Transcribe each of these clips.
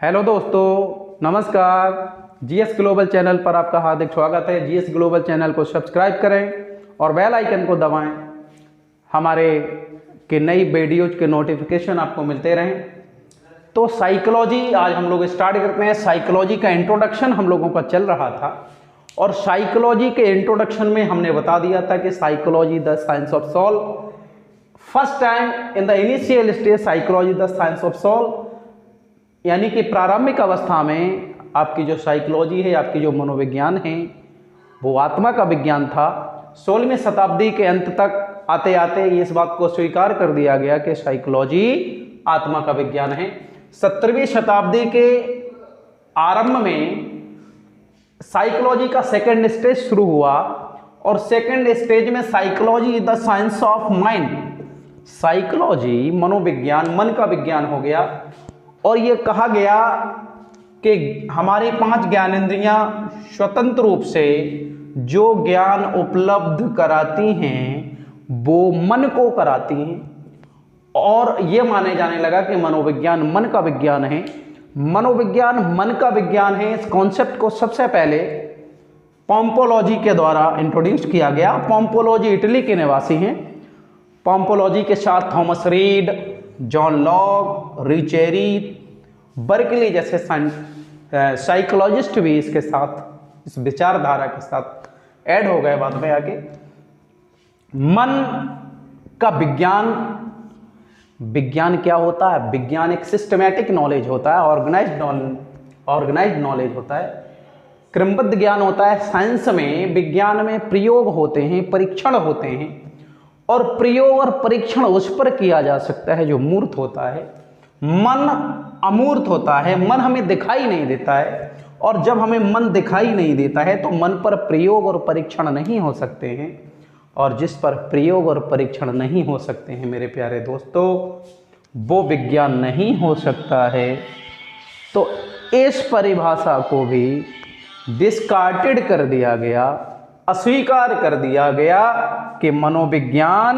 Hello दोस्तों, नमस्कार। GS global channel पर आपका हार्दिक स्वागत है। जीएस ग्लोबल चैनल को सब्सक्राइब करें और बेल आइकन को दबाएं, हमारे के नई वीडियोज के नोटिफिकेशन आपको मिलते रहें। तो साइकोलॉजी आज हम लोग स्टार्ट करते हैं। साइकोलॉजी का इंट्रोडक्शन हम लोगों का चल रहा था और साइकोलॉजी के इंट्रोडक्शन में हमने बता दिया था कि psychology the science of soul. First time in the initial stage psychology the science of soul, यानी कि प्रारंभिक अवस्था में आपकी जो साइकोलॉजी है, आपकी जो मनोविज्ञान है, वो आत्मा का विज्ञान था। 16वीं शताब्दी के अंत तक आते आते इस बात को स्वीकार कर दिया गया कि साइकोलॉजी आत्मा का विज्ञान है। 17वीं शताब्दी के आरंभ में साइकोलॉजी का सेकंड स्टेज शुरू हुआ और सेकंड स्टेज में psychology the science of mind, psychology मनोविज्ञान, मन का विज्ञान हो गया। और ये कहा गया कि हमारी 5 ज्ञानेंद्रियां स्वतंत्र रूप से जो ज्ञान उपलब्ध कराती हैं वो मन को कराती हैं, और ये माने जाने लगा कि मनोविज्ञान मन का विज्ञान है। मनोविज्ञान मन का विज्ञान है, इस कॉन्सेप्ट को सबसे पहले पोम्पोलॉजी के द्वारा इंट्रोड्यूस किया गया। पोम्पोलॉजी इटली के निवासी हैं। पोम्पोलॉजी के साथ थॉमस रीड, जॉन लॉक, रिचेरी, बर्कली जैसे साइकोलॉजिस्ट भी इसके साथ, इस विचारधारा के साथ ऐड हो गए बाद में आके। मन का विज्ञान, विज्ञान क्या होता है? विज्ञान एक सिस्टमैटिक नॉलेज होता है, ऑर्गेनाइज्ड नॉलेज होता है, क्रमबद्ध ज्ञान होता है। साइंस में, विज्ञान में प्रयोग होते हैं, परीक्षण होते हैं, और प्रयोग और परीक्षण उस पर किया जा सकता है जो मूर्त होता है। मन अमूर्त होता है, मन हमें दिखाई नहीं देता है, और जब हमें मन दिखाई नहीं देता है तो मन पर प्रयोग और परीक्षण नहीं हो सकते हैं, और जिस पर प्रयोग और परीक्षण नहीं हो सकते हैं मेरे प्यारे दोस्तों, वो विज्ञान नहीं हो सकता है। तो इस परिभाषा को भी डिस्कार्टेड कर दिया गया, अस्वीकार कर दिया गया कि मनोविज्ञान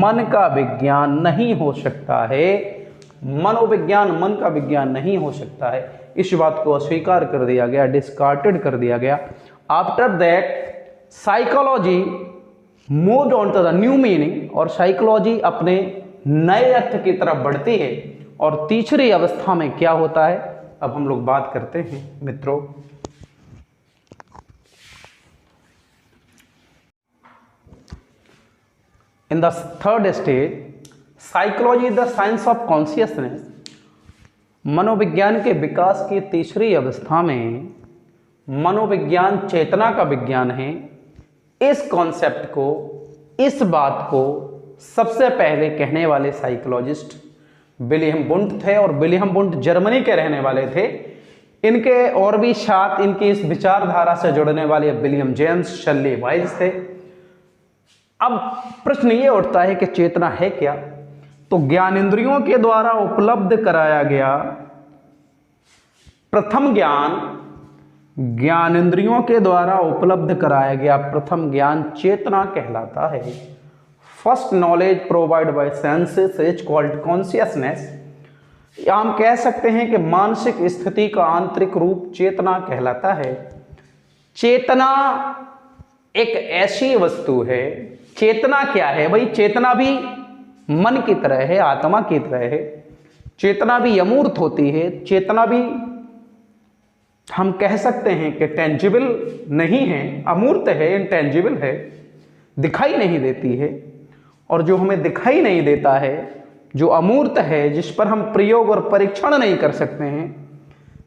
मन का विज्ञान नहीं हो सकता है। मनोविज्ञान मन का विज्ञान नहीं हो सकता है, इस बात को अस्वीकार कर दिया गया, डिस्कार्टेड कर दिया गया। After that psychology moved on to the new meaning, और साइकोलॉजी अपने नए अर्थ की तरफ बढ़ती है। और तीसरी अवस्था में क्या होता है, अब हम लोग बात करते हैं मित्रों। In the third stage, psychology the science of consciousness, मनोविज्ञान के विकास की तीसरी अवस्था में मनोविज्ञान चेतना का विज्ञान है। इस कॉन्सेप्ट को, इस बात को सबसे पहले कहने वाले साइकोलॉजिस्ट विलियम वुंट थे, और विलियम वुंट जर्मनी के रहने वाले थे। इनके और भी साथ इनकी इस विचारधारा से जुड़ने वाले विलियम जेम्स, शर्ली वाइज थे। अब प्रश्न ये उठता है कि चेतना है क्या? तो ज्ञानेंद्रियों के द्वारा उपलब्ध कराया गया प्रथम ज्ञान, ज्ञानेंद्रियों के द्वारा उपलब्ध कराया गया प्रथम ज्ञान चेतना कहलाता है। First knowledge provide by senses is called consciousness. या हम कह सकते हैं कि मानसिक स्थिति का आंतरिक रूप चेतना कहलाता है। चेतना एक ऐसी वस्तु है, चेतना क्या है भाई? चेतना भी मन की तरह है, आत्मा की तरह है। चेतना भी अमूर्त होती है, चेतना भी हम कह सकते हैं कि टेंजिबल नहीं है, अमूर्त है, इंटेंजिबल है, दिखाई नहीं देती है। और जो हमें दिखाई नहीं देता है, जो अमूर्त है, जिस पर हम प्रयोग और परीक्षण नहीं कर सकते हैं,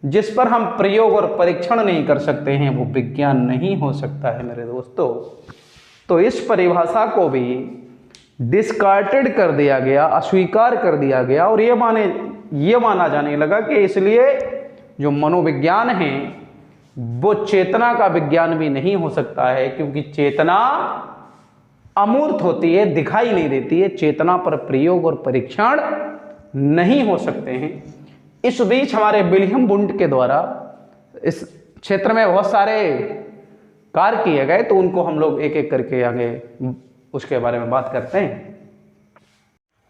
जिस पर हम प्रयोग और परीक्षण नहीं कर सकते हैं, वो विज्ञान नहीं हो सकता है मेरे दोस्तों। तो इस परिभाषा को भी डिस्कार्टेड कर दिया गया, अस्वीकार कर दिया गया, और ये माना जाने लगा कि इसलिए जो मनोविज्ञान है वो चेतना का विज्ञान भी नहीं हो सकता है, क्योंकि चेतना अमूर्त होती है, दिखाई नहीं देती है। चेतना पर प्रयोग और परीक्षण नहीं हो सकते हैं। इस बीच हमारे विलियम वुंट के द्वारा इस क्षेत्र में बहुत सारे कार्य किए गए, तो उनको हम लोग एक एक करके आगे उसके बारे में बात करते हैं।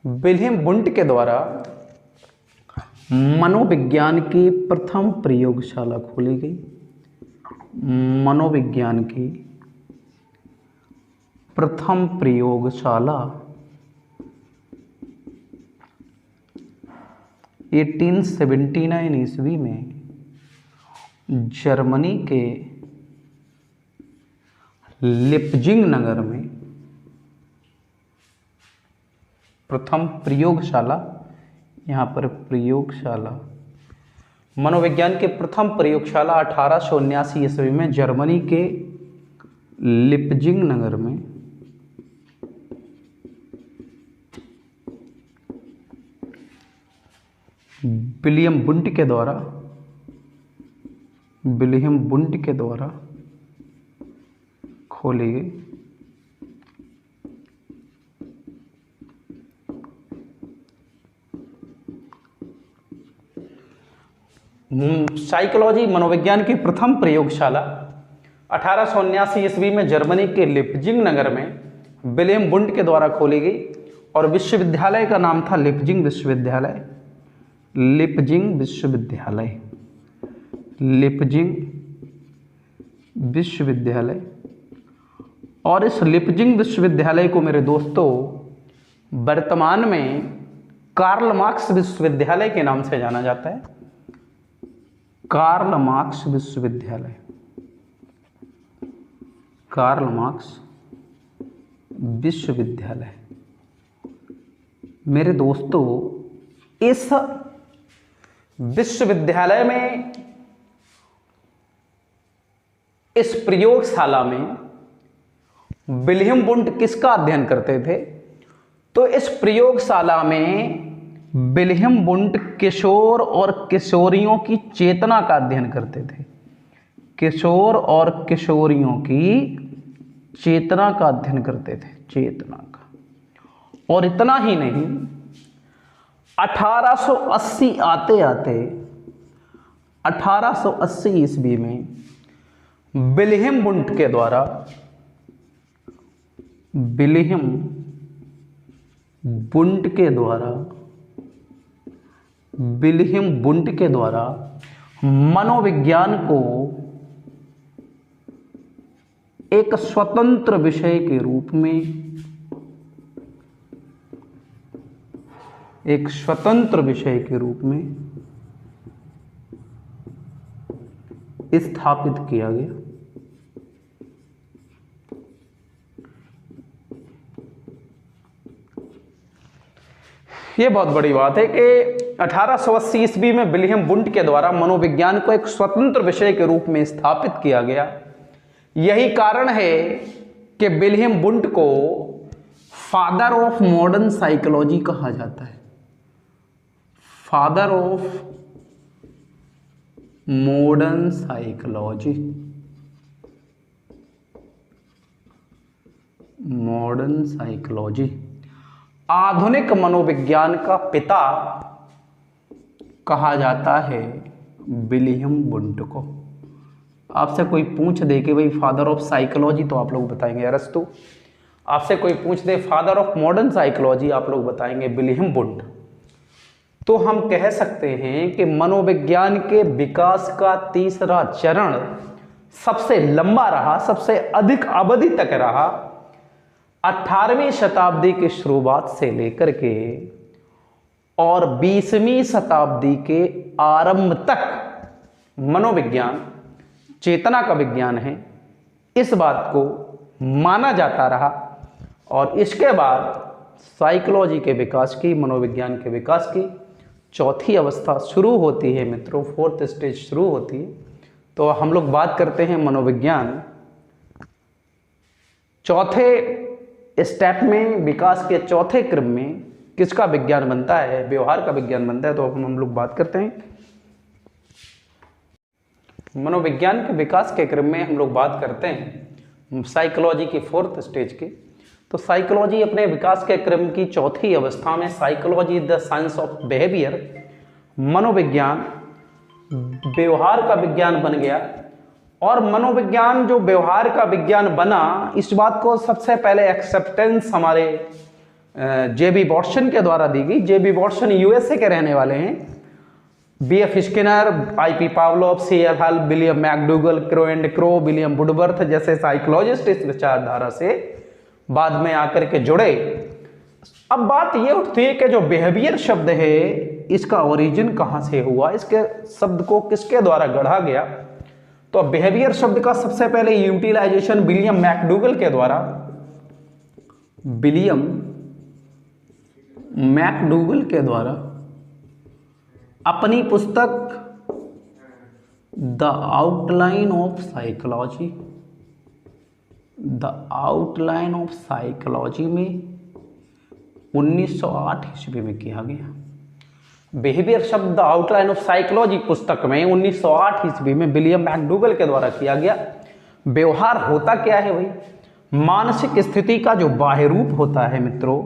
विलियम वुंट के द्वारा मनोविज्ञान की प्रथम प्रयोगशाला खोली गई। मनोविज्ञान की प्रथम प्रयोगशाला 1879 ईस्वी में जर्मनी के लिप्जिंग नगर में प्रथम प्रयोगशाला, यहाँ पर प्रयोगशाला, मनोविज्ञान के प्रथम प्रयोगशाला 1879 ईस्वी में जर्मनी के लिप्जिंग नगर में विलियम वुंट के द्वारा खोली गई। साइकोलॉजी मनोविज्ञान की प्रथम प्रयोगशाला 1879 ईस्वी में जर्मनी के लिप्जिंग नगर में विलियम वुंट के द्वारा खोली गई और विश्वविद्यालय का नाम था लिप्जिंग विश्वविद्यालय। लिप्जिंग विश्वविद्यालय। और इस लिप्जिंग विश्वविद्यालय को मेरे दोस्तों वर्तमान में कार्ल मार्क्स विश्वविद्यालय के नाम से जाना जाता है। कार्ल मार्क्स विश्वविद्यालय, कार्ल मार्क्स विश्वविद्यालय। मेरे दोस्तों इस विश्वविद्यालय में, इस प्रयोगशाला में विलियम वुंट किसका अध्ययन करते थे? तो इस प्रयोगशाला में विलियम वुंट किशोर और किशोरियों की चेतना का अध्ययन करते थे। किशोर और किशोरियों की चेतना का अध्ययन करते थे, चेतना का। और इतना ही नहीं, 1880 आते आते 1880 ईस्वी में विलियम वुंट के द्वारा, विलियम वुंट के द्वारा मनोविज्ञान को एक स्वतंत्र विषय के रूप में, एक स्वतंत्र विषय के रूप में स्थापित किया गया। ये बहुत बड़ी बात है कि 1880 ईस्वी में विलियम वुंट के द्वारा मनोविज्ञान को एक स्वतंत्र विषय के रूप में स्थापित किया गया। यही कारण है कि विलियम वुंट को फादर ऑफ मॉडर्न साइकोलॉजी कहा जाता है। Father of modern psychology, modern psychology, आधुनिक मनोविज्ञान का पिता कहा जाता है विलियम वुंट को। आपसे कोई पूछ दे कि भाई फादर ऑफ साइकोलॉजी, तो आप लोग बताएंगे अरस्तु। आपसे कोई पूछ दे फादर ऑफ मॉडर्न साइकोलॉजी, आप लोग बताएंगे विलियम वुंट। तो हम कह सकते हैं कि मनोविज्ञान के विकास का तीसरा चरण सबसे लंबा रहा, सबसे अधिक अवधि तक रहा। 18वीं शताब्दी की शुरुआत से लेकर के और 20वीं शताब्दी के आरंभ तक मनोविज्ञान चेतना का विज्ञान है, इस बात को माना जाता रहा। और इसके बाद साइकोलॉजी के विकास की, मनोविज्ञान के विकास की चौथी अवस्था शुरू होती है मित्रों, फोर्थ स्टेज शुरू होती है। तो हम लोग बात करते हैं मनोविज्ञान चौथे स्टेप में, विकास के चौथे क्रम में किसका विज्ञान बनता है? व्यवहार का विज्ञान बनता है। तो हम लोग बात करते हैं मनोविज्ञान के विकास के क्रम में, हम लोग बात करते हैं साइकोलॉजी की फोर्थ स्टेज की। तो साइकोलॉजी अपने विकास के क्रम की चौथी अवस्था में, psychology the science of behaviour, मनोविज्ञान व्यवहार का विज्ञान बन गया। और मनोविज्ञान जो व्यवहार का विज्ञान बना, इस बात को सबसे पहले एक्सेप्टेंस हमारे जे.बी. वॉटसन के द्वारा दी गई। जे.बी. वॉटसन यूएसए के रहने वाले हैं B.F. Skinner, I.P. Pavlov, C.L. हल, William McDougall, crow and crow, William Woodworth जैसे साइकोलॉजिस्ट इस विचारधारा से बाद में आकर के जुड़े। अब बात ये उठती है कि जो बिहेवियर शब्द है इसका ओरिजिन कहाँ से हुआ, इसके शब्द को किसके द्वारा गढ़ा गया। तो बिहेवियर शब्द का सबसे पहले यूटिलाइजेशन विलियम मैकडूगल के द्वारा, विलियम मैकडूगल के द्वारा अपनी पुस्तक the outline of psychology, the outline of psychology में 1908 ईस्वी में किया गया। बिहेवियर शब्द द आउटलाइन ऑफ साइकोलॉजी पुस्तक में 1908 ईस्वी में विलियम मैकडूगल के द्वारा किया गया। व्यवहार होता क्या है भाई, मानसिक स्थिति का जो बाह्य रूप होता है मित्रों,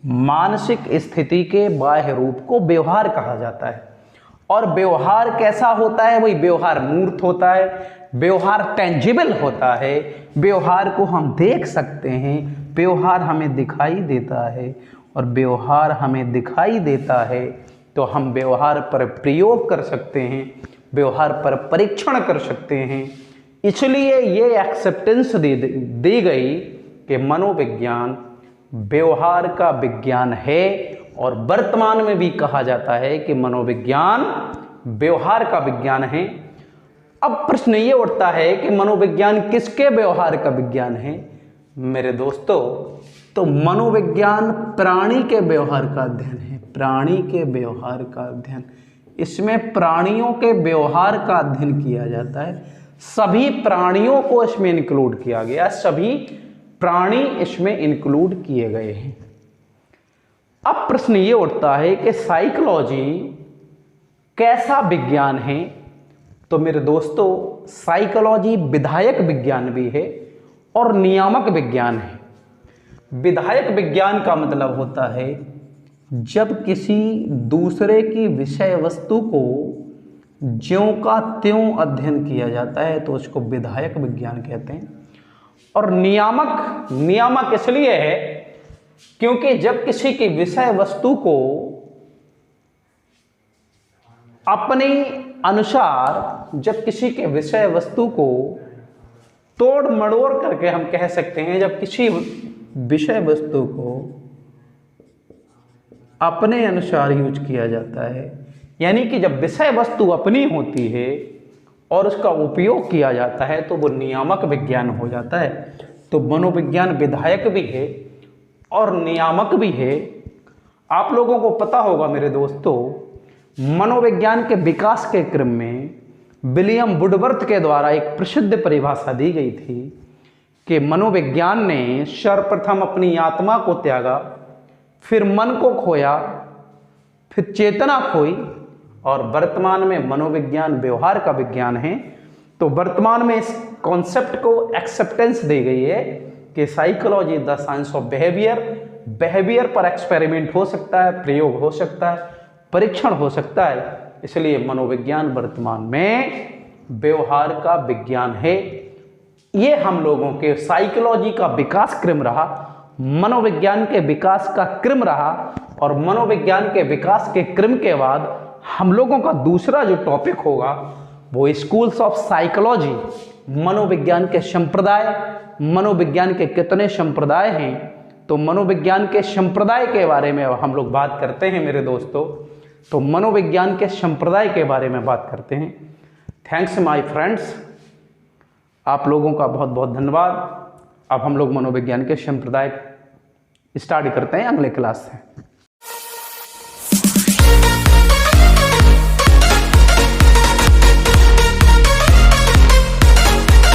मानसिक स्थिति के बाह्य रूप को व्यवहार कहा जाता है। और व्यवहार कैसा होता है भाई, व्यवहार मूर्त होता है, व्यवहार टेंजिबल होता है, व्यवहार को हम देख सकते हैं, व्यवहार हमें दिखाई देता है। और व्यवहार हमें दिखाई देता है तो हम व्यवहार पर प्रयोग कर सकते हैं, व्यवहार पर परीक्षण कर सकते हैं। इसलिए ये एक्सेप्टेंस दी गई कि मनोविज्ञान व्यवहार का विज्ञान है। और वर्तमान में भी कहा जाता है कि मनोविज्ञान व्यवहार का विज्ञान है। अब प्रश्न ये उठता है कि मनोविज्ञान किसके व्यवहार का विज्ञान है मेरे दोस्तों। तो मनोविज्ञान प्राणी के व्यवहार का अध्ययन है, प्राणी के व्यवहार का अध्ययन। इसमें प्राणियों के व्यवहार का अध्ययन किया जाता है, सभी प्राणियों को इसमें इंक्लूड किया गया, सभी प्राणी इसमें इंक्लूड किए गए हैं। अब प्रश्न ये उठता है कि साइकोलॉजी कैसा विज्ञान है। तो मेरे दोस्तों साइकोलॉजी विधायक विज्ञान भी है और नियामक विज्ञान है। विधायक विज्ञान का मतलब होता है जब किसी दूसरे की विषय वस्तु को ज्यों का त्यों अध्ययन किया जाता है तो उसको विधायक विज्ञान कहते हैं। और नियामक इसलिए है क्योंकि जब किसी की विषय वस्तु को अपने अनुसार, जब किसी के विषय वस्तु को तोड़ मड़ोड़ करके हम कह सकते हैं, जब किसी विषय वस्तु को अपने अनुसार यूज किया जाता है, यानी कि जब विषय वस्तु अपनी होती है और उसका उपयोग किया जाता है तो वो नियामक विज्ञान हो जाता है। तो मनोविज्ञान विधायक भी है और नियामक भी है। आप लोगों को पता होगा मेरे दोस्तों, मनोविज्ञान के विकास के क्रम में विलियम वुडवर्थ के द्वारा एक प्रसिद्ध परिभाषा दी गई थी कि मनोविज्ञान ने सर्वप्रथम अपनी आत्मा को त्यागा, फिर मन को खोया, फिर चेतना खोई और वर्तमान में मनोविज्ञान व्यवहार का विज्ञान है। तो वर्तमान में इस कॉन्सेप्ट को एक्सेप्टेंस दी गई है कि psychology the science of behaviour पर एक्सपेरिमेंट हो सकता है, प्रयोग हो सकता है, परीक्षण हो सकता है। इसलिए मनोविज्ञान वर्तमान में व्यवहार का विज्ञान है। ये हम लोगों के साइकोलॉजी का विकास क्रम रहा, मनोविज्ञान के विकास का क्रम रहा। और मनोविज्ञान के विकास के क्रम के बाद हम लोगों का दूसरा जो टॉपिक होगा वो स्कूल्स ऑफ साइकोलॉजी, मनोविज्ञान के संप्रदाय। मनोविज्ञान के कितने संप्रदाय हैं, तो मनोविज्ञान के संप्रदाय के बारे में हम लोग बात करते हैं मेरे दोस्तों। तो मनोविज्ञान के संप्रदाय के बारे में बात करते हैं। थैंक्स माय फ्रेंड्स, आप लोगों का बहुत बहुत धन्यवाद। अब हम लोग मनोविज्ञान के संप्रदाय स्टार्ट करते हैं अगले क्लास से।